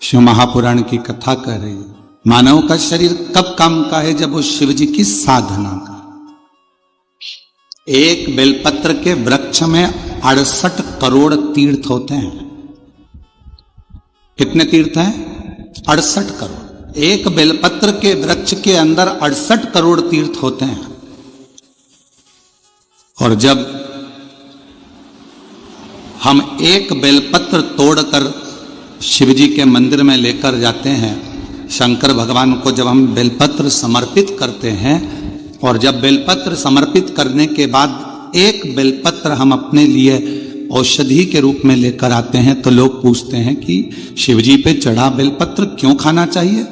शिव महापुराण की कथा कह रही है। मानव का शरीर कब काम का है? जब वो शिव जी की साधना का। एक बेलपत्र के वृक्ष में 68 करोड़ तीर्थ होते हैं। कितने तीर्थ हैं? 68 करोड़। एक बेलपत्र के वृक्ष के अंदर 68 करोड़ तीर्थ होते हैं। और जब हम एक बेलपत्र तोड़कर शिवजी के मंदिर में लेकर जाते हैं, शंकर भगवान को जब हम बेलपत्र समर्पित करते हैं, और जब बेलपत्र समर्पित करने के बाद एक बेलपत्र हम अपने लिए औषधि के रूप में लेकर आते हैं, तो लोग पूछते हैं कि शिवजी पे चढ़ा बेलपत्र क्यों खाना चाहिए?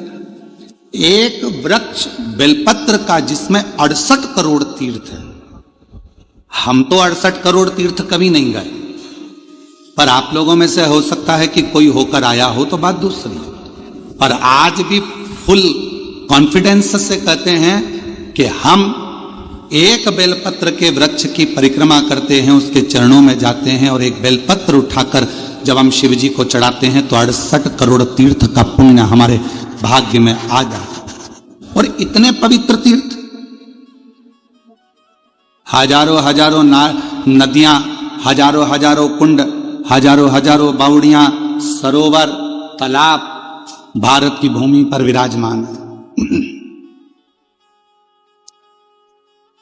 एक वृक्ष बेलपत्र का जिसमें 68 करोड़ तीर्थ है। हम तो 68 करोड़ तीर्थ कभी नहीं गए, पर आप लोगों में से हो सकता है कि कोई होकर आया हो, तो बात दूसरी है। पर आज भी फुल कॉन्फिडेंस से कहते हैं कि हम एक बेलपत्र के वृक्ष की परिक्रमा करते हैं, उसके चरणों में जाते हैं, और एक बेलपत्र उठाकर जब हम शिव जी को चढ़ाते हैं तो 68 करोड़ तीर्थ का पुण्य हमारे भाग्य में आ जाता है। और इतने पवित्र तीर्थ, हजारों हजारों नदियां, हजारों हजारों कुंड, हजारों हजारों बावड़ियां, सरोवर, तालाब भारत की भूमि पर विराजमान है।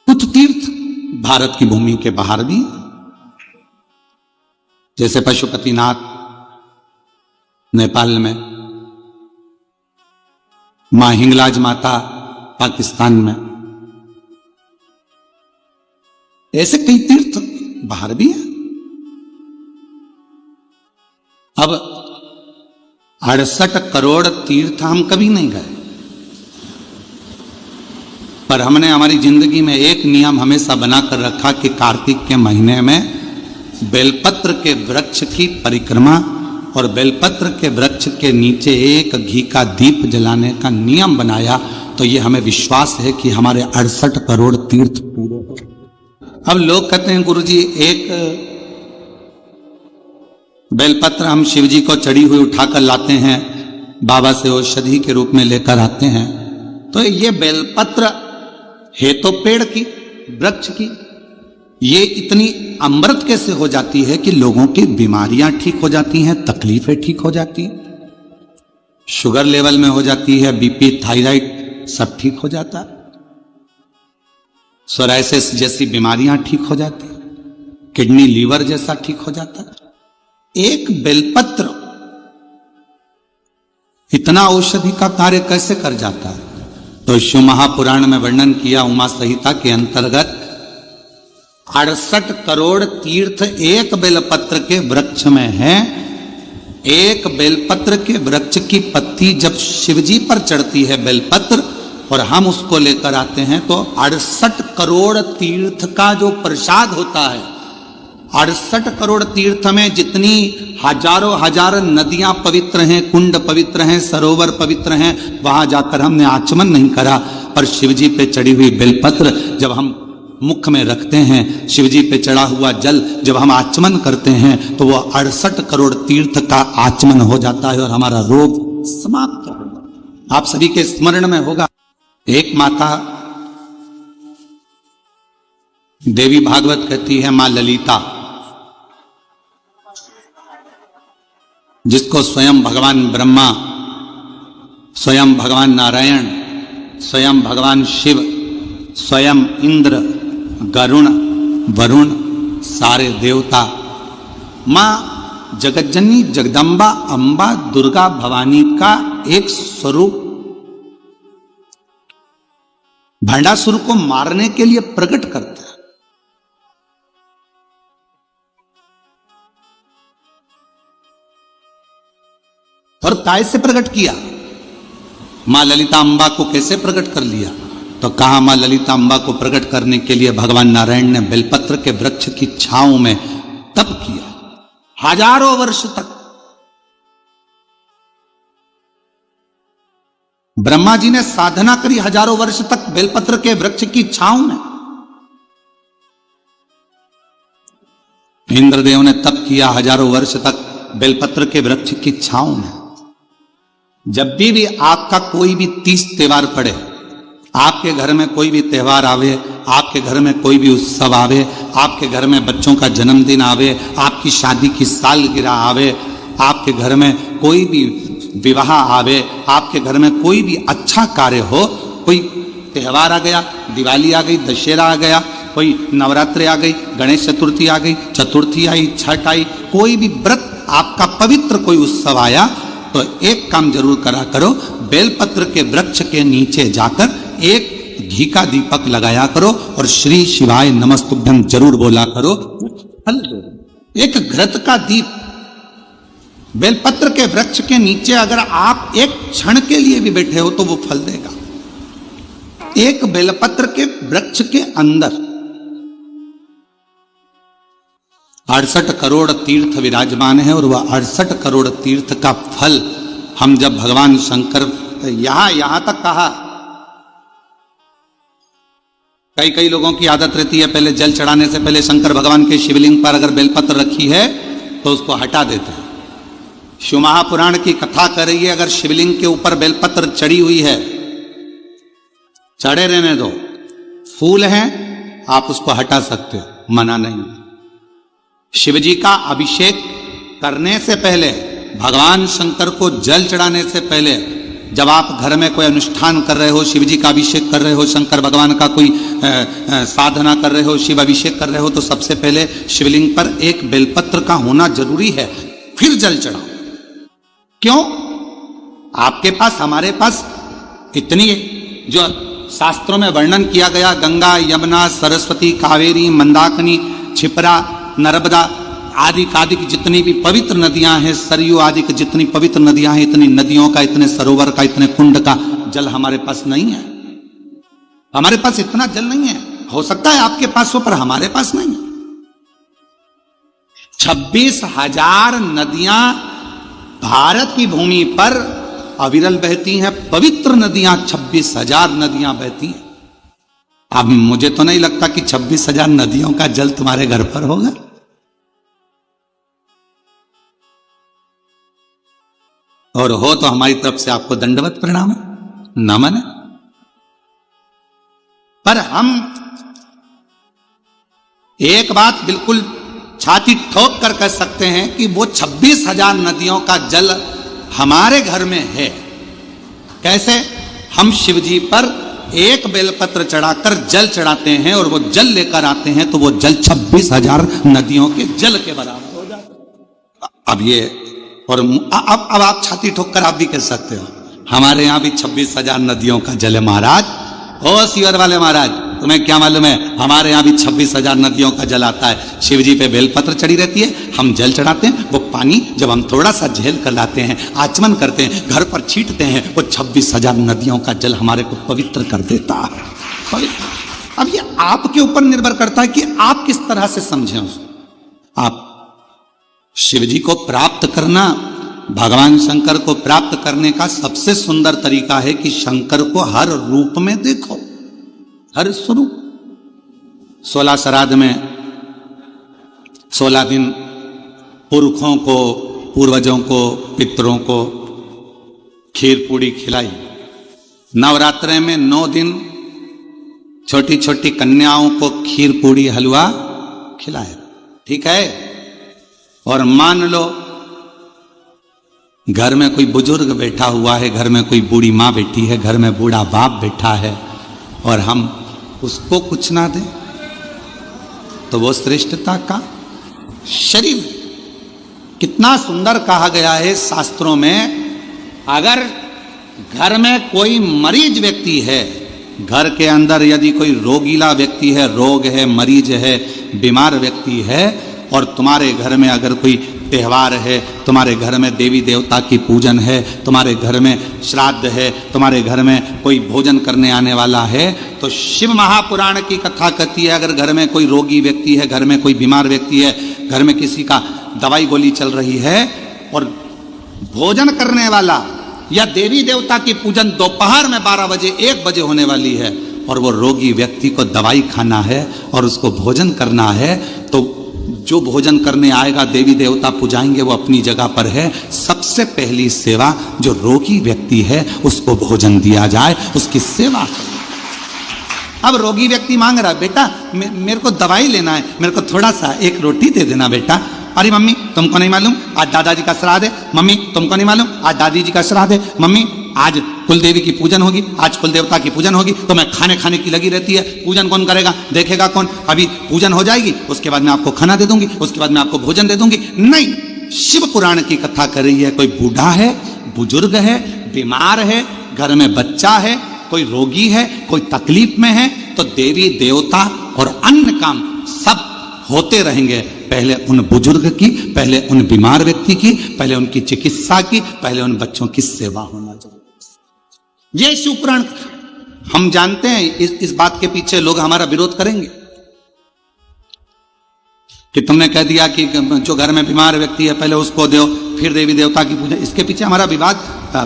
कुछ तीर्थ भारत की भूमि के बाहर भी, जैसे पशुपतिनाथ नेपाल में, मां हिंगलाज माता पाकिस्तान में, ऐसे कई तीर्थ बाहर भी हैं। अब 68 करोड़ तीर्थ हम कभी नहीं गए, पर हमने हमारी जिंदगी में एक नियम हमेशा बनाकर रखा कि कार्तिक के महीने में बेलपत्र के वृक्ष की परिक्रमा और बेलपत्र के वृक्ष के नीचे एक घी का दीप जलाने का नियम बनाया। तो ये हमें विश्वास है कि हमारे 68 करोड़ तीर्थ पूरे हो। अब लोग कहते हैं गुरुजी, एक बेलपत्र हम शिवजी को चढ़ी हुई उठाकर लाते हैं, बाबा से औषधि के रूप में लेकर आते हैं, तो ये बेलपत्र है तो पेड़ की, वृक्ष की, ये इतनी अमृत कैसे हो जाती है कि लोगों की बीमारियां ठीक हो जाती हैं, तकलीफें ठीक हो जाती हैं, शुगर लेवल में हो जाती है, बीपी, थायराइड सब ठीक हो जाता है, सोराइसिस जैसी बीमारियां ठीक हो जाती, किडनी लीवर जैसा ठीक हो जाता है। एक बेलपत्र इतना औषधि का कार्य कैसे कर जाता है? तो शिव महापुराण में वर्णन किया, उमा संहिता के अंतर्गत 68 करोड़ तीर्थ एक बेलपत्र के वृक्ष में है। एक बेलपत्र के वृक्ष की पत्ती जब शिवजी पर चढ़ती है बेलपत्र, और हम उसको लेकर आते हैं, तो 68 करोड़ तीर्थ का जो प्रसाद होता है, 68 करोड़ तीर्थ में जितनी हजारों हजार नदियां पवित्र हैं, कुंड पवित्र हैं, सरोवर पवित्र हैं, वहां जाकर हमने आचमन नहीं करा, पर शिवजी पे चढ़ी हुई बेलपत्र जब हम मुख में रखते हैं, शिवजी पे चढ़ा हुआ जल जब हम आचमन करते हैं, तो वो 68 करोड़ तीर्थ का आचमन हो जाता है और हमारा रोग समाप्त होगा। आप सभी के स्मरण में होगा, एक माता देवी भागवत कहती है, मां ललिता, जिसको स्वयं भगवान ब्रह्मा, स्वयं भगवान नारायण, स्वयं भगवान शिव, स्वयं इंद्र, गरुण, वरुण, सारे देवता, मां जगज्जननी जगदम्बा अंबा दुर्गा भवानी का एक स्वरूप भंडासुर को मारने के लिए प्रकट करता है। और कैसे प्रकट किया? मां ललिता अंबा को कैसे प्रकट कर लिया? तो कहा, मां ललिता अंबा को प्रकट करने के लिए भगवान नारायण ने बेलपत्र के वृक्ष की छांव में तप किया हजारों वर्ष तक। ब्रह्मा जी ने साधना करी हजारों वर्ष तक बेलपत्र के वृक्ष की छांव में। इंद्रदेव ने तप किया हजारों वर्ष तक बेलपत्र के वृक्ष की छांव में। जब भी आपका कोई भी तीज त्योहार पड़े, आपके घर में कोई भी त्योहार आवे, आपके घर में कोई भी उत्सव आवे, आपके घर में बच्चों का जन्मदिन आवे, आपकी शादी की सालगिरह आवे, आपके घर में कोई भी विवाह आवे, आपके घर में कोई भी अच्छा कार्य हो, कोई त्योहार आ गया, दिवाली आ गई, दशहरा आ गया, कोई नवरात्रि आ गई, गणेश चतुर्थी आ गई, चतुर्थी आई, छठ आई, कोई भी व्रत आपका पवित्र कोई उत्सव आया, तो एक काम जरूर करा करो, बेलपत्र के वृक्ष के नीचे जाकर एक घी का दीपक लगाया करो और श्री शिवाय नमस्तुभ्यं जरूर बोला करो। फल दो। एक घृत का दीप बेलपत्र के वृक्ष के नीचे अगर आप एक क्षण के लिए भी बैठे हो तो वो फल देगा। एक बेलपत्र के वृक्ष के अंदर 68 करोड़ तीर्थ विराजमान है और वह 68 करोड़ तीर्थ का फल हम जब भगवान शंकर यहां तक कहा, कई लोगों की आदत रहती है पहले जल चढ़ाने से पहले शंकर भगवान के शिवलिंग पर अगर बेलपत्र रखी है तो उसको हटा देते हैं। शिव महापुराण की कथा कर रही है, अगर शिवलिंग के ऊपर बेलपत्र चढ़ी हुई है, चढ़े रहने दो, फूल हैं आप उसको हटा सकते हो, मना नहीं। शिव जी का अभिषेक करने से पहले, भगवान शंकर को जल चढ़ाने से पहले, जब आप घर में कोई अनुष्ठान कर रहे हो, शिव जी का अभिषेक कर रहे हो, शंकर भगवान का कोई साधना कर रहे हो, शिव अभिषेक कर रहे हो, तो सबसे पहले शिवलिंग पर एक बेलपत्र का होना जरूरी है, फिर जल चढ़ाओ। क्यों? आपके पास, हमारे पास इतनी जो शास्त्रों में वर्णन किया गया, गंगा, यमुना, सरस्वती, कावेरी, मंदाकिनी, क्षिप्रा, नर्मदा आदि आदि की जितनी भी पवित्र नदियां हैं, सरयू आदि की जितनी पवित्र नदियां हैं, इतनी नदियों का, इतने सरोवर का, इतने कुंड का जल हमारे पास नहीं है। हमारे पास इतना जल नहीं है। हो सकता है आपके पास हो, पर हमारे पास नहीं है। 26,000 नदियां भारत की भूमि पर अविरल बहती हैं, पवित्र नदियां 26,000 नदियां बहती हैं। अब मुझे तो नहीं लगता कि 26,000 नदियों का जल तुम्हारे घर पर होगा। और हो तो हमारी तरफ से आपको दंडवत प्रणाम है, नमन है। पर हम एक बात बिल्कुल छाती ठोक कर कह सकते हैं कि वो 26,000 नदियों का जल हमारे घर में है। कैसे? हम शिव जी पर एक बेलपत्र चढ़ाकर जल चढ़ाते हैं और वो जल लेकर आते हैं, तो वो जल 26,000 नदियों के जल के बराबर हो जाता है। अब ये और अब आप छाती ठोक कर आप भी कह सकते हो, हमारे यहां भी 26,000 नदियों का जल है महाराज। ओ सीवर वाले महाराज, तुम्हें क्या मालूम है, हमारे यहां भी 26,000 नदियों का जल आता है। शिव जी पे बेलपत्र चढ़ी रहती है, हम जल चढ़ाते हैं, वो पानी जब हम थोड़ा सा झेल कर लाते हैं, आचमन करते हैं, घर पर छींटते हैं, वो 26,000 नदियों का जल हमारे को पवित्र कर देता है। अब ये आपके ऊपर निर्भर करता है कि आप किस तरह से समझें उसको। आप शिव जी को प्राप्त करना, भगवान शंकर को प्राप्त करने का सबसे सुंदर तरीका है कि शंकर को हर रूप में देखो, हर स्वरूप। 16 श्राद्ध में 16 दिन पुरखों को, पूर्वजों को, पितरों को खीर पूड़ी खिलाई। नवरात्रे में 9 दिन छोटी छोटी कन्याओं को खीर पूड़ी हलवा खिलाए, ठीक है। और मान लो घर में कोई बुजुर्ग बैठा हुआ है, घर में कोई बूढ़ी माँ बैठी है, घर में बूढ़ा बाप बैठा है, और हम उसको कुछ ना दें, तो वो श्रेष्ठता का शरीर। कितना सुंदर कहा गया है शास्त्रों में, अगर घर में कोई मरीज व्यक्ति है, घर के अंदर यदि कोई रोगीला व्यक्ति है, रोग है, मरीज है, बीमार व्यक्ति है, और तुम्हारे घर में अगर कोई त्यौहार है, तुम्हारे घर में देवी देवता की पूजन है, तुम्हारे घर में श्राद्ध है, तुम्हारे घर में कोई भोजन करने आने वाला है, तो शिव महापुराण की कथा कहती है, अगर घर में कोई रोगी व्यक्ति है, घर में कोई बीमार व्यक्ति है, घर में किसी का दवाई गोली चल रही है, और भोजन करने वाला या देवी देवता की पूजन दोपहर में 12 बजे 1 बजे होने वाली है, और वो रोगी व्यक्ति को दवाई खाना है और उसको भोजन करना है, तो जो भोजन करने आएगा देवी देवता पुजाएंगे वो अपनी जगह पर है। सबसे पहली सेवा जो रोगी व्यक्ति है उसको भोजन दिया जाए, उसकी सेवा करें। अब रोगी व्यक्ति मांग रहा है, बेटा मेरे को दवाई लेना है, मेरे को थोड़ा सा एक रोटी दे देना बेटा। अरे मम्मी तुमको नहीं मालूम आज दादाजी का श्राद्ध है, मम्मी तुमको नहीं मालूम आज दादी जी का श्राद्ध है, मम्मी आज कुल देवी की पूजन होगी, आज कुल देवता की पूजन होगी, तो मैं खाने की लगी रहती है। पूजन कौन करेगा, देखेगा कौन? अभी पूजन हो जाएगी उसके बाद मैं आपको खाना दे दूंगी, उसके बाद मैं आपको भोजन दे दूंगी। नहीं, शिव पुराण की कथा कर रही है। कोई बूढ़ा है, बुजुर्ग है, बीमार है, घर में बच्चा है, कोई रोगी है, कोई तकलीफ में है, तो देवी देवता और अन्य काम सब होते रहेंगे। पहले उन बुजुर्ग की, पहले उन बीमार व्यक्ति की, पहले उनकी चिकित्सा की, पहले उन बच्चों की सेवा होना चाहिए। ये शिव पुराण हम जानते हैं। इस बात के पीछे लोग हमारा विरोध करेंगे कि तुमने कह दिया कि जो घर में बीमार व्यक्ति है पहले उसको दो, फिर देवी देवता की पूजा। इसके पीछे हमारा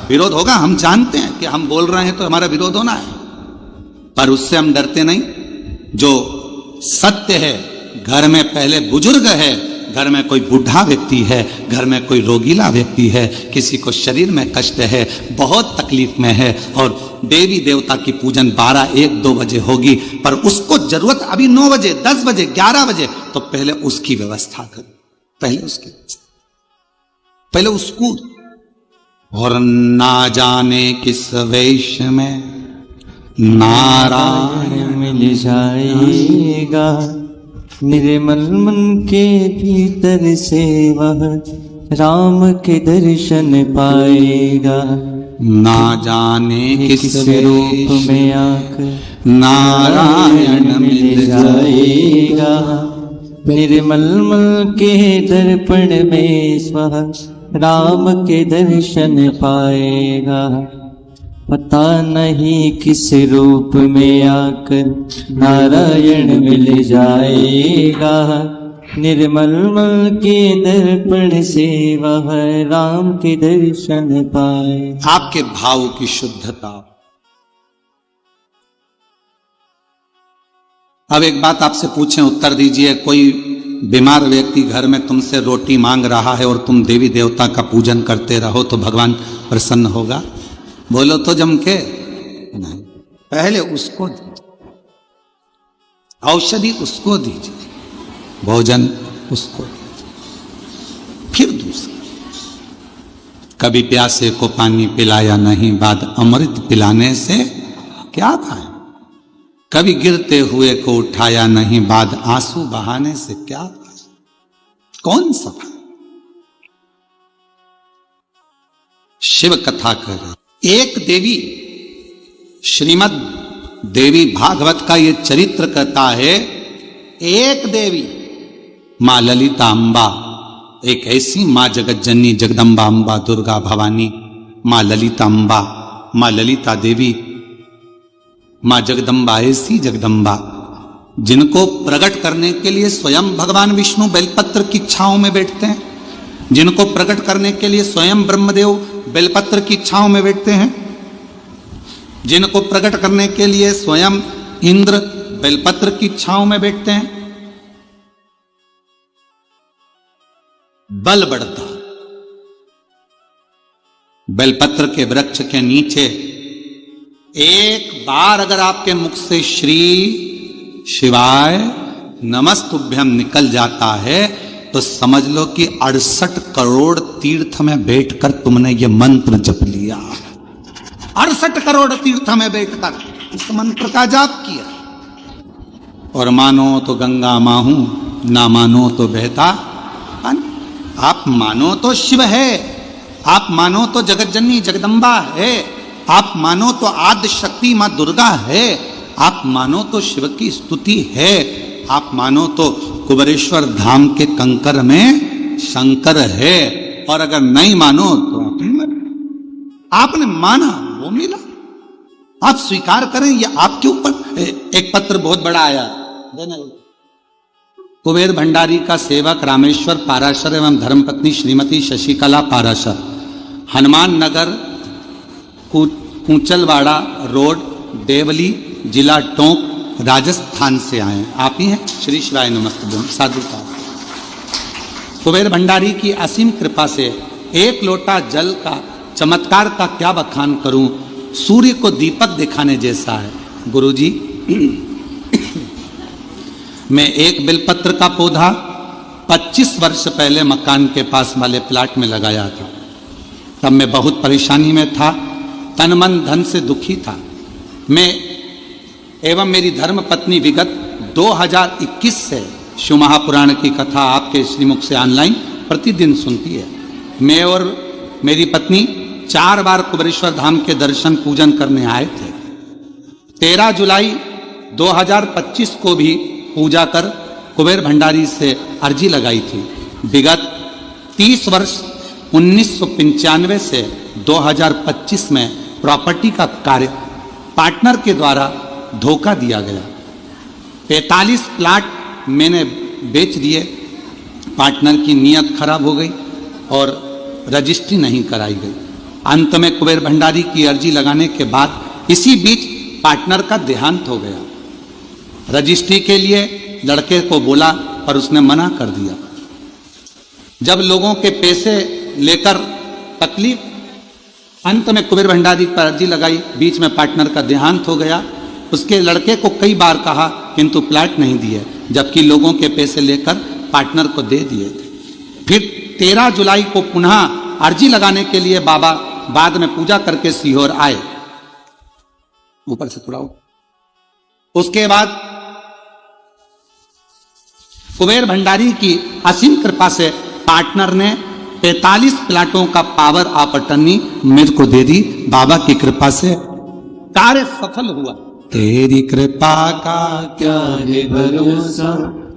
विरोध होगा। हम जानते हैं कि हम बोल रहे हैं तो हमारा विरोध होना है, पर उससे हम डरते नहीं। जो सत्य है, घर में पहले बुजुर्ग है, घर में कोई बूढ़ा व्यक्ति है, घर में कोई रोगीला व्यक्ति है, किसी को शरीर में कष्ट है, बहुत तकलीफ में है, और देवी देवता की पूजन 12, 1, 2 बजे होगी, पर उसको जरूरत अभी 9 बजे, 10 बजे, 11 बजे, तो पहले उसकी व्यवस्था कर, पहले उसकी व्यवस्था, पहले उसको। और ना जाने किस वेश में नारायण मिल जाएगा, निर्मल मन के भीतर से वह राम के दर्शन पाएगा। ना जाने किस रूप में आकर नारायण मिल जाएगा, निर्मल मन के दर्पण में स्वः राम के दर्शन पाएगा। पता नहीं किस रूप में आकर नारायण मिल जाएगा, निर्मल मन के दर्पण से वह राम के दर्शन पाए। आपके भाव की शुद्धता। अब एक बात आपसे पूछें, उत्तर दीजिए। कोई बीमार व्यक्ति घर में तुमसे रोटी मांग रहा है और तुम देवी देवता का पूजन करते रहो तो भगवान प्रसन्न होगा? बोलो तो जम के नहीं। पहले उसको औषधि उसको दीजिए, भोजन उसको दीजिए, फिर दूसरा। कभी प्यासे को पानी पिलाया नहीं, बाद अमृत पिलाने से क्या खाए? कभी गिरते हुए को उठाया नहीं, बाद आंसू बहाने से क्या खाए? कौन सा? शिव कथा कर रहे। एक देवी, श्रीमद् देवी भागवत का ये चरित्र कहता है, एक देवी मां ललिता अम्बा, एक ऐसी मां जगत जननी जगदम्बा अम्बा दुर्गा भवानी, मां ललिता अम्बा, मां ललिता देवी, मां जगदम्बा, ऐसी जगदम्बा जिनको प्रकट करने के लिए स्वयं भगवान विष्णु बेलपत्र की छांव में बैठते हैं, जिनको प्रकट करने के लिए स्वयं ब्रह्मदेव बेलपत्र की छांव में बैठते हैं, जिनको प्रकट करने के लिए स्वयं इंद्र बेलपत्र की छांव में बैठते हैं। बल बढ़ता। बेलपत्र के वृक्ष के नीचे एक बार अगर आपके मुख से श्री शिवाय नमस्तुभ्यम निकल जाता है तो समझ लो कि 68 करोड़ तीर्थ में बैठकर तुमने ये मंत्र जप लिया। 68 करोड़ तीर्थ में बैठकर इस मंत्र का जाप किया। और मानो तो गंगा माहू, ना मानो तो बहता पानी। आप मानो तो शिव है, आप मानो तो जगत जननी जगदम्बा है, आप मानो तो आद्य शक्ति मां दुर्गा है, आप मानो तो शिव की स्तुति है, आप मानो तो कुबेरेश्वर धाम के कंकर में शंकर है, और अगर नहीं मानो तो आपने माना वो मिला। आप स्वीकार करें, ये आपके ऊपर। एक पत्र बहुत बड़ा आया, कुबेर भंडारी का सेवक रामेश्वर पाराशर एवं धर्मपत्नी श्रीमती शशिकला पाराशर, हनुमान नगर कुंचलवाड़ा रोड, देवली, जिला टोंक, राजस्थान से आए। आप ही हैं? श्री शिवाय नमस्ते। साधु साहब कुबेर भंडारी की असीम कृपा से एक लोटा जल का चमत्कार का क्या बखान करूं, सूर्य को दीपक दिखाने जैसा है। गुरुजी, मैं एक बेलपत्र का पौधा 25 वर्ष पहले मकान के पास वाले प्लाट में लगाया था। तब मैं बहुत परेशानी में था, तन मन धन से दुखी था। मैं एवं मेरी धर्म पत्नी विगत 2021 से शिव महापुराण की कथा आपके श्रीमुख से ऑनलाइन प्रतिदिन सुनती है। मैं और मेरी पत्नी 4 बार कुबेरेश्वर धाम के दर्शन पूजन करने आए थे। 13 जुलाई 2025 को भी पूजा कर कुबेर भंडारी से अर्जी लगाई थी। विगत 30 वर्ष 1995 से 2025 में प्रॉपर्टी का कार्य पार्टनर के द्वारा धोखा दिया गया। 45 प्लाट मैंने बेच दिए। पार्टनर की नीयत खराब हो गई और रजिस्ट्री नहीं कराई गई। अंत में कुबेर भंडारी की अर्जी लगाने के बाद इसी बीच पार्टनर का देहांत हो गया। रजिस्ट्री के लिए लड़के को बोला पर उसने मना कर दिया। जब लोगों के पैसे लेकर तकलीफ, अंत में कुबेर भंडारी पर अर्जी लगाई, बीच में पार्टनर का देहांत हो गया। उसके लड़के को कई बार कहा किंतु प्लाट नहीं दिए, जबकि लोगों के पैसे लेकर पार्टनर को दे दिए थे। फिर 13 जुलाई को पुनः अर्जी लगाने के लिए बाबा बाद में पूजा करके सीहोर आए। ऊपर से थोड़ा उसके बाद कुबेर भंडारी की असीम कृपा से पार्टनर ने 45 प्लाटों का पावर ऑफ अटर्नी मेरे को दे दी। बाबा की कृपा से कार्य सफल हुआ। तेरी कृपा का क्या है भरोसा,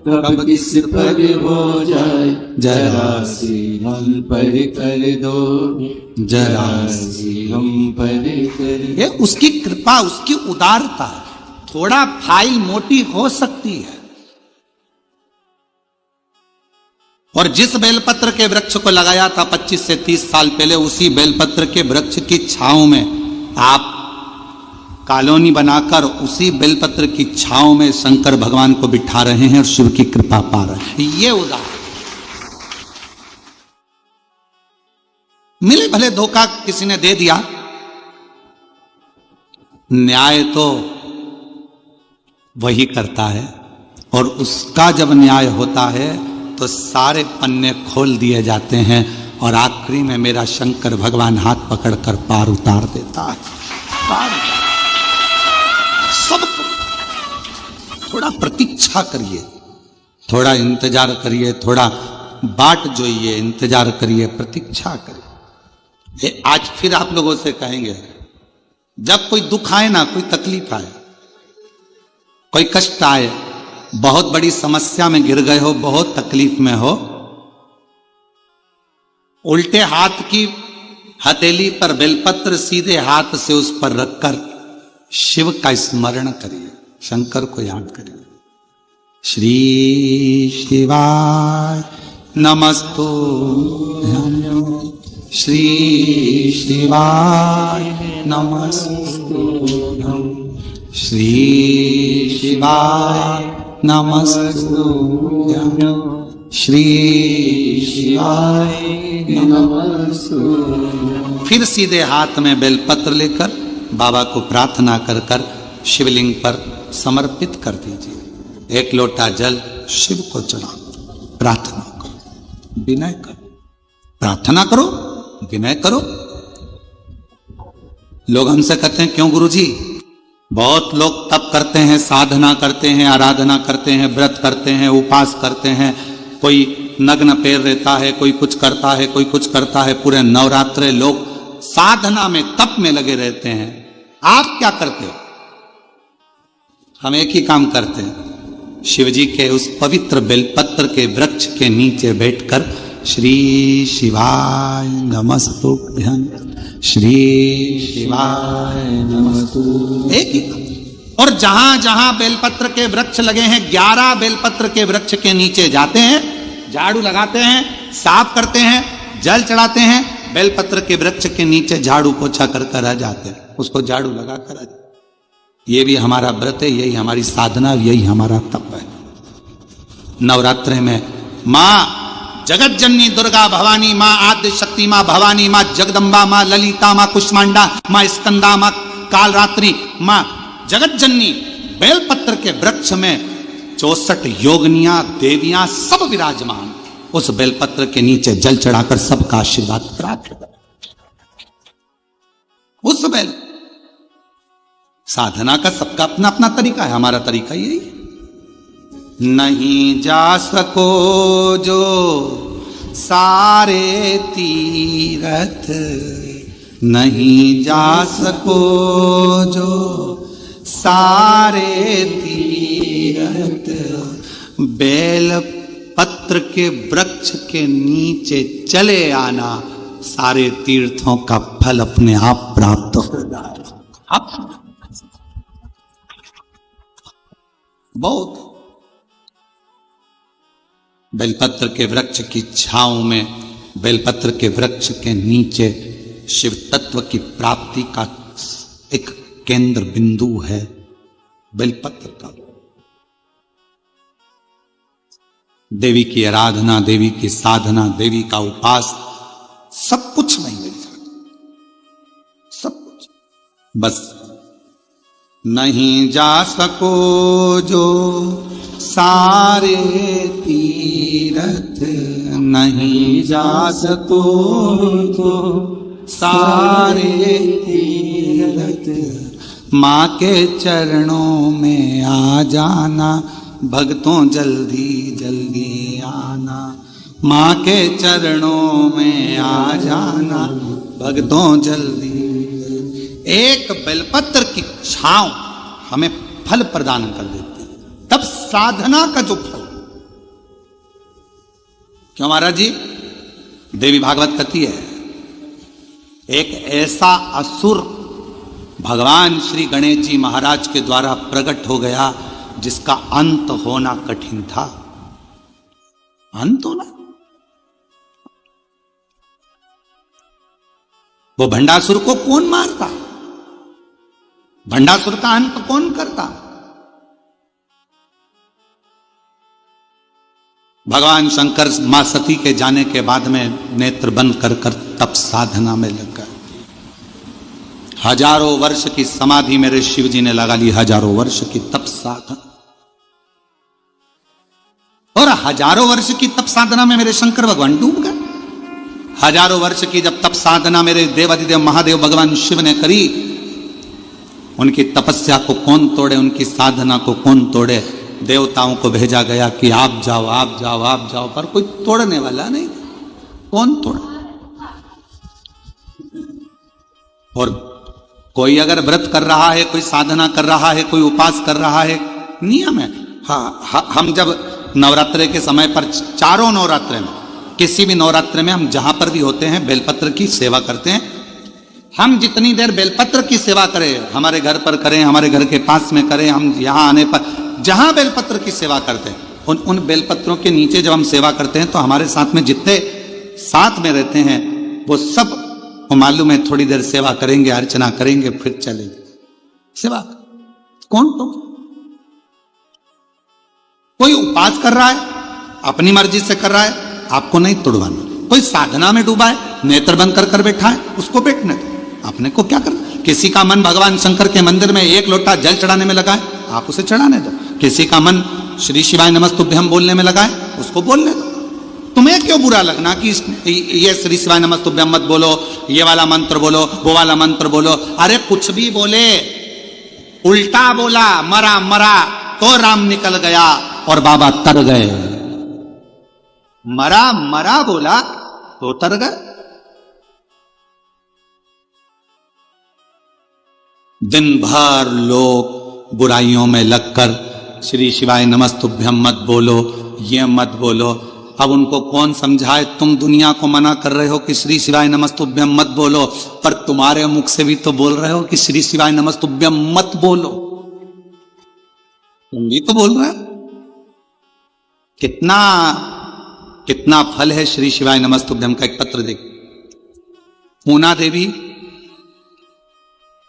कब किस पर हो जाए, जरा सी हम पर कर दो, जरा सी हम पर कर। ये उसकी कृपा, उसकी उदारता है। थोड़ा फाइल मोटी हो सकती है, और जिस बेलपत्र के वृक्ष को लगाया था 25 से 30 साल पहले, उसी बेलपत्र के वृक्ष की छांव में आप कॉलोनी बनाकर उसी बेलपत्र की छांव में शंकर भगवान को बिठा रहे हैं और शिव की कृपा पा रहे हैं। ये उदाहरण। मिले भले धोखा किसी ने दे दिया, न्याय तो वही करता है, और उसका जब न्याय होता है तो सारे पन्ने खोल दिए जाते हैं, और आखिरी में मेरा शंकर भगवान हाथ पकड़कर पार उतार देता है। सब थोड़ा प्रतीक्षा करिए, थोड़ा इंतजार करिए, थोड़ा बाट जोइए, इंतजार करिए, प्रतीक्षा करिए। ये आज फिर आप लोगों से कहेंगे, जब कोई दुख आए ना, कोई तकलीफ आए, कोई कष्ट आए, बहुत बड़ी समस्या में गिर गए हो, बहुत तकलीफ में हो, उल्टे हाथ की हथेली पर बेलपत्र सीधे हाथ से उस पर रखकर शिव का स्मरण करिए, शंकर को याद करिए। श्री शिवाय नमस्तुभ्यं, श्री शिवाय नमस्तुभ्यं, श्री शिवाय नमस्तुभ्यं, श्री शिवाय नमस्तुभ्यं। फिर सीधे हाथ में बेलपत्र लेकर बाबा को प्रार्थना कर कर शिवलिंग पर समर्पित कर दीजिए। एक लोटा जल शिव को चढ़ाओ, प्रार्थना करो, विनय करो, प्रार्थना करो, विनय करो। लोग हमसे कहते हैं, क्यों गुरुजी? बहुत लोग तप करते हैं, साधना करते हैं, आराधना करते हैं, व्रत करते हैं, उपवास करते हैं, कोई नग्न पैर रहता है, कोई कुछ करता है, कोई कुछ करता है। पूरे नवरात्रे लोग साधना में, तप में लगे रहते हैं। आप क्या करते हो? हम एक ही काम करते हैं, शिवजी के उस पवित्र बेलपत्र के वृक्ष के नीचे बैठकर श्री शिवाय नमस्तुभ्यं, श्री शिवाय नमस्तुभ्यं, एक ही काम। और जहां जहां बेलपत्र के वृक्ष लगे हैं, 11 बेलपत्र के वृक्ष के नीचे जाते हैं, झाड़ू लगाते हैं, साफ करते हैं, जल चढ़ाते हैं, बेलपत्र के वृक्ष के नीचे झाड़ू पोछा कर कर आ जाते हैं, उसको झाड़ू लगा कर आ जाते। ये भी हमारा व्रत है, यही हमारी साधना, यही हमारा तप है। नवरात्रि में माँ जगत जननी दुर्गा भवानी माँ आद्य शक्ति माँ भवानी माँ जगदम्बा माँ ललिता माँ कुष्मांडा माँ स्कंदा माँ कालरात्रि माँ जगत जननी बेलपत्र के वृक्ष में 64 योगनियां देवियां सब विराजमान उस बेलपत्र के नीचे जल चढ़ाकर सबका आशीर्वाद प्राप्त कर। उस बेल साधना का सबका अपना अपना तरीका है, हमारा तरीका यही है। नहीं जा सको जो सारे तीरथ, नहीं जा सको जो सारे तीरथ, बेल पत्र के वृक्ष के नीचे चले आना, सारे तीर्थों का फल अपने आप प्राप्त हो जाएगा। बहुत बेलपत्र के वृक्ष की छांव में, बेलपत्र के वृक्ष के नीचे शिव तत्व की प्राप्ति का एक केंद्र बिंदु है बेलपत्र का। देवी की आराधना, देवी की साधना, देवी का उपास, सब कुछ नहीं मिल जाता, सब कुछ। बस नहीं जा सको जो सारे तीरथ, नहीं जा सको तो सारे तीरथ, माँ के चरणों में आ जाना, भक्तों जल्दी जल्दी आना, माँ के चरणों में आ जाना, भक्तों जल्दी। एक बेलपत्र की छांव हमें फल प्रदान कर देती है, तब साधना का जो फल। क्यों महाराज जी? देवी भागवत कहती है एक ऐसा असुर भगवान श्री गणेश जी महाराज के द्वारा प्रकट हो गया जिसका अंत होना कठिन था। अंत होना, वो भंडासुर को कौन मारता? भंडासुर का अंत कौन करता? भगवान शंकर मां सती के जाने के बाद में नेत्र बंद कर कर तप साधना में लग गए। हजारों वर्ष की समाधि मेरे शिव जी ने लगा ली, हजारों वर्ष की तप साधना। और हजारों वर्ष की तप साधना में मेरे शंकर भगवान डूब गए। हजारों वर्ष की जब तप साधना मेरे देवाधिदेव महादेव भगवान शिव ने करी, उनकी तपस्या को कौन तोड़े, उनकी साधना को कौन तोड़े? देवताओं को भेजा गया कि आप जाओ आप जाओ आप जाओ, पर कोई तोड़ने वाला नहीं। कौन तोड़ा? और कोई अगर व्रत कर रहा है, कोई साधना कर रहा है, कोई उपास कर रहा है, नियम है। हाँ, हम जब नवरात्रे के समय पर, चारों नवरात्रे में, किसी भी नवरात्रे में हम जहां पर भी होते हैं बेलपत्र की सेवा करते हैं। हम जितनी देर बेलपत्र की सेवा करें, हमारे घर पर करें, हमारे घर के पास में करें, हम यहां आने पर जहां बेलपत्र की सेवा करते हैं, उन बेलपत्रों के नीचे जब हम सेवा करते हैं तो हमारे साथ में जितने साथ में रहते हैं वो सब वो मालूम है थोड़ी देर सेवा करेंगे, अर्चना करेंगे, फिर चलेंगे। सेवा कौन तो? कोई उपास कर रहा है, अपनी मर्जी से कर रहा है, आपको नहीं तोड़वाना। कोई साधना में डूबा है, नेत्र बंद कर कर बैठा है, उसको बैठने दो, आपने को क्या करना। किसी का मन भगवान शंकर के मंदिर में एक लोटा जल चढ़ाने में लगा है, आप उसे चढ़ाने दो। किसी का मन श्री शिवाय नमस्तुभ्यम बोलने में लगा है, उसको बोलने दो। तुम्हें क्यों बुरा लगना कि ये श्री शिवाय नमस्तुभ्यम मत बोलो, ये वाला मंत्र बोलो, वो वाला मंत्र बोलो। अरे कुछ भी बोले, उल्टा बोला, मरा मरा तो राम निकल गया और बाबा तर गए। मरा मरा बोला तो तर गए। दिन भर लोग बुराइयों में लगकर श्री शिवाय नमस्तुभ्यम मत बोलो, ये मत बोलो। अब उनको कौन समझाए? तुम दुनिया को मना कर रहे हो कि श्री शिवाय नमस्तुभ्यम मत बोलो, पर तुम्हारे मुख से भी तो बोल रहे हो कि श्री शिवाय नमस्तुभ्यम मत बोलो। तुम भी तो बोल रहे हो। कितना फल है श्री शिवाय नमस्तुभ्यम का। एक पत्र देख, पूना देवी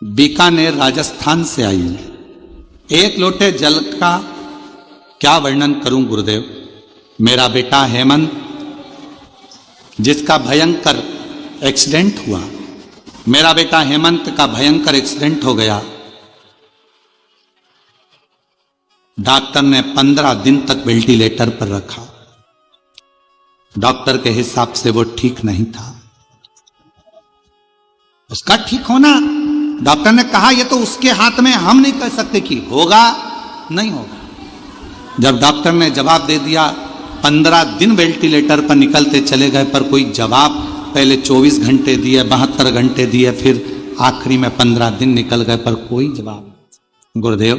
बीकानेर राजस्थान से आई है। एक लोटे जल का क्या वर्णन करूं गुरुदेव। मेरा बेटा हेमंत जिसका भयंकर एक्सीडेंट हुआ। मेरा बेटा हेमंत का भयंकर एक्सीडेंट हो गया। डॉक्टर ने 15 दिन तक वेंटिलेटर पर रखा। डॉक्टर के हिसाब से वो ठीक नहीं था। उसका ठीक होना, डॉक्टर ने कहा ये तो उसके हाथ में, हम नहीं कह सकते कि होगा नहीं होगा। जब डॉक्टर ने जवाब दे दिया, 15 दिन वेंटिलेटर पर निकलते चले गए, पर कोई जवाब, पहले 24 घंटे दिए, 72 घंटे दिए, फिर आखिरी में 15 दिन निकल गए, पर कोई जवाब। गुरुदेव,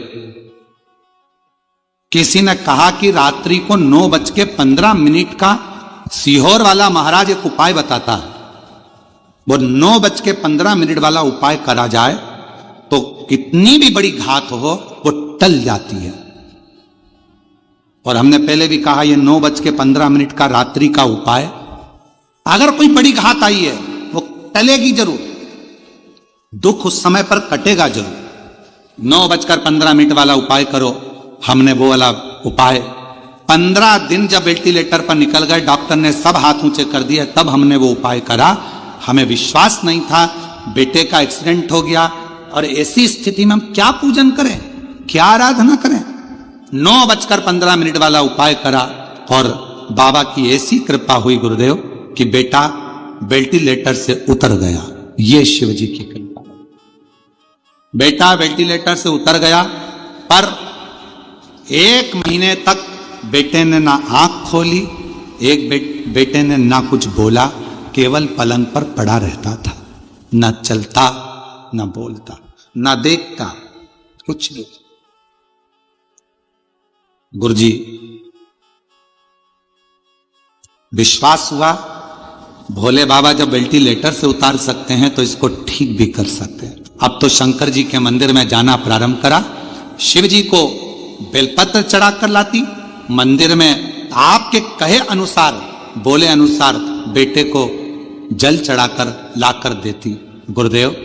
किसी ने कहा कि रात्रि को 9:15 का सीहोर वाला महाराज एक उपाय बताता है, वो 9:15 वाला उपाय करा जाए तो कितनी भी बड़ी घात हो वो टल जाती है। और हमने पहले भी कहा ये 9:15 का रात्रि का उपाय, अगर कोई बड़ी घात आई है वो टलेगी जरूर, दुख उस समय पर कटेगा जरूर। 9:15 वाला उपाय करो। हमने वो वाला उपाय 15 दिन जब वेंटिलेटर पर निकल गए, डॉक्टर ने सब हाथ ऊंचे कर दिए, तब हमने वो उपाय करा। हमें विश्वास नहीं था, बेटे का एक्सीडेंट हो गया, और ऐसी स्थिति में हम क्या पूजन करें, क्या आराधना करें। 9:15 वाला उपाय करा और बाबा की ऐसी कृपा हुई गुरुदेव कि बेटा वेंटिलेटर से उतर गया। ये शिव जी की कृपा। बेटा वेंटिलेटर से उतर गया, पर 1 महीने तक बेटे ने ना आंख खोली, बेटे ने ना कुछ बोला, केवल पलंग पर पड़ा रहता था, ना चलता, ना बोलता, ना देखता, कुछ नहीं। गुरुजी, विश्वास हुआ भोले बाबा जब वेंटिलेटर से उतार सकते हैं तो इसको ठीक भी कर सकते हैं। अब तो शंकर जी के मंदिर में जाना प्रारंभ करा। शिव जी को बेलपत्र चढ़ाकर लाती, मंदिर में आपके कहे अनुसार, बोले अनुसार बेटे को जल चढ़ाकर लाकर देती। गुरुदेव,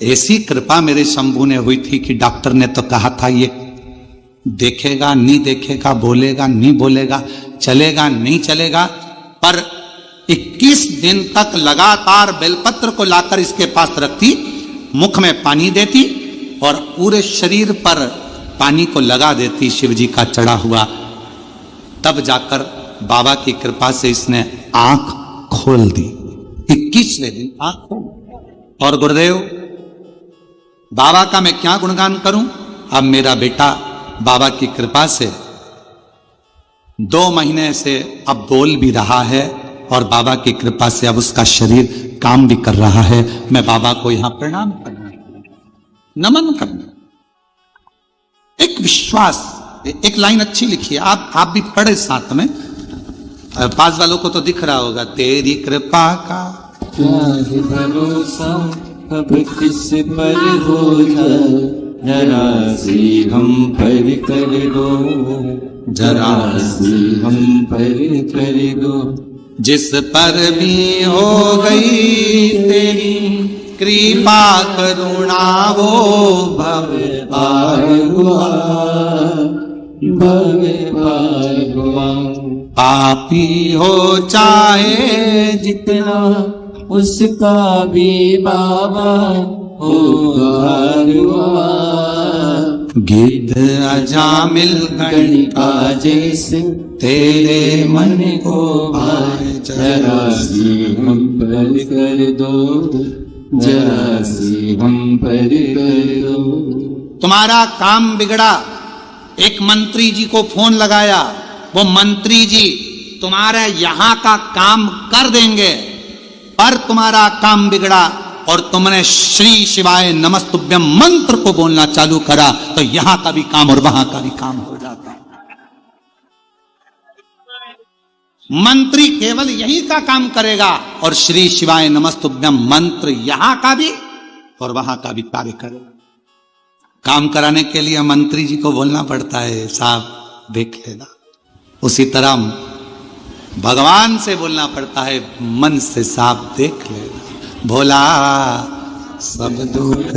ऐसी कृपा मेरे शंभू ने हुई थी कि डॉक्टर ने तो कहा था ये देखेगा नहीं देखेगा, बोलेगा नहीं बोलेगा, चलेगा नहीं चलेगा, पर 21 दिन तक लगातार बेलपत्र को लाकर इसके पास रखती, मुख में पानी देती और पूरे शरीर पर पानी को लगा देती शिव जी का चढ़ा हुआ। तब जाकर बाबा की कृपा से इसने आंख खोल दी। 21वें दिन आंख खोल। और गुरुदेव, बाबा का मैं क्या गुणगान करूं। अब मेरा बेटा बाबा की कृपा से 2 महीने से अब बोल भी रहा है, और बाबा की कृपा से अब उसका शरीर काम भी कर रहा है। मैं बाबा को यहां प्रणाम करना, नमन करना, एक विश्वास। एक लाइन अच्छी लिखी है, आप भी पढ़े साथ में, पास वालों को तो दिख रहा होगा। तेरी कृपा का क्या है भरोसा, अब किस पर हो जाए, जरा सी हम पर कर दो, जरा सी हम पर कर दो। जिस पर भी हो गई तेरी कृपा करुणा, वो भव पार हुआ, भव पार हुआ। पापी हो चाहे जितना उसका भी बाबा उद्धार हुआ। गिद्ध अजामिल गणिका जैसे तेरे मन को भाए, जरा सी हम पर कर दो, जरा सी हम पर कर दो। तुम्हारा काम बिगड़ा, एक मंत्री जी को फोन लगाया, वो मंत्री जी तुम्हारे यहां का काम कर देंगे, पर तुम्हारा काम बिगड़ा और तुमने श्री शिवाय नमस्तुभ्यम मंत्र को बोलना चालू करा, तो यहां का भी काम और वहां का भी काम हो जाता है। मंत्री केवल यही का काम करेगा और श्री शिवाय नमस्तुभ्यम मंत्र यहां का भी और वहां का भी कार्य करेगा। काम कराने के लिए मंत्री जी को बोलना पड़ता है, साहब देख लेना। उसी तरह भगवान से बोलना पड़ता है, मन से साहब देख लेना। भोला सब दुख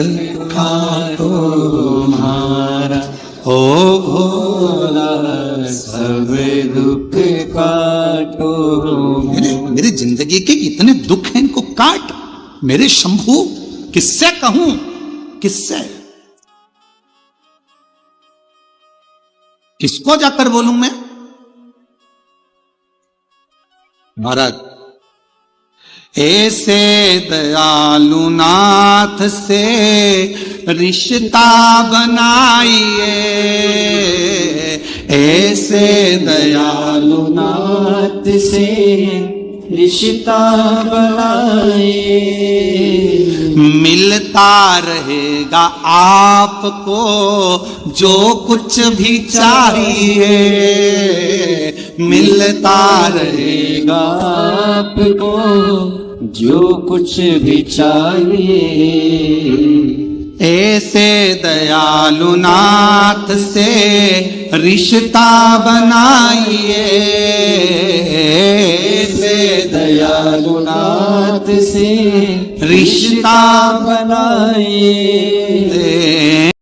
खा तुम्हारा, ओ भोला सब दुख काटो। मेरी जिंदगी के इतने दुख हैं, इनको काट मेरे शंभू। किससे कहूं, किससे, किसको जाकर बोलूं मैं? महाराज ऐसे दयालु नाथ से रिश्ता बनाइए, ऐसे दयालु नाथ से रिश्ता बनाए, मिलता रहेगा आपको जो कुछ भी चाहिए, मिलता रहेगा आपको जो कुछ भी चाहिए। ऐसे दयालु नाथ से रिश्ता बनाइए, ऐसे दयालु नाथ से रिश्ता बनाइए,